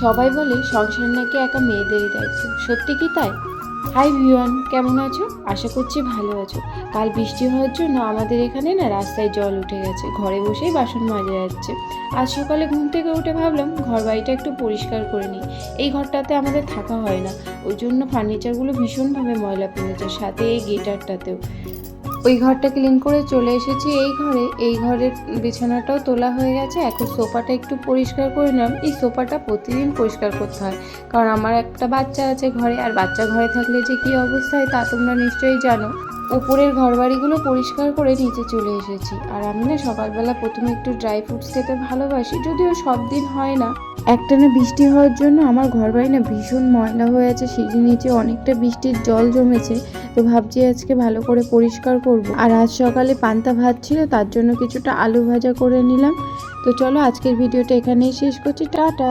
সবাই বলে সংসার নাকি একা মেয়েদেরই দায়িত্ব, সত্যি কি তাই? হাই ভিওয়ান, কেমন আছো? আশা করছি ভালো আছো। কাল বৃষ্টি হওয়ার জন্য আমাদের এখানে না রাস্তায় জল উঠে গেছে, ঘরে বসেই বাসন মাজা যাচ্ছে। আজ সকালে ঘুম থেকে উঠে ভাবলাম ঘর বাড়িটা একটু পরিষ্কার করে নিই। এই ঘরটাতে আমাদের থাকা হয় না, ওই জন্য ফার্নিচারগুলো ভীষণভাবে ময়লা পড়েছে, সাথে এই গিটারটাতেও। ওই ঘরটা ক্লিন করে চলে এসেছি এই ঘরে। এই ঘরের বিছানাটাও তোলা হয়ে গেছে, এখন সোফাটা একটু পরিষ্কার করে নিলাম। এই সোফাটা প্রতিদিন পরিষ্কার করতে হয়, কারণ আমার একটা বাচ্চা আছে ঘরে, আর বাচ্চা ঘরে থাকলে যে কী অবস্থা হয় তা তোমরা নিশ্চয়ই জানো। উপরের ঘরবাড়িগুলো পরিষ্কার করে নিচে চলে এসেছি। আর আমি না সকালবেলা প্রথমে একটু ড্রাই ফ্রুটস খেতে ভালোবাসি, যদিও সব দিন হয় না। একটানা বৃষ্টি হওয়ার জন্য আমার ঘরবাড়ি না ভীষণ ময়লা হয়ে আছে, সিঁড়ির নিচে অনেকটা বৃষ্টির জল জমেছে। তো ভাবছি আজকে ভালো করে পরিষ্কার করব। আর আজ সকালে পান্তা ভাত ছিল, তার জন্য কিছুটা আলু ভাজা করে নিলাম। তো চলো আজকের ভিডিওটা এখানেই শেষ করছি, টাটা।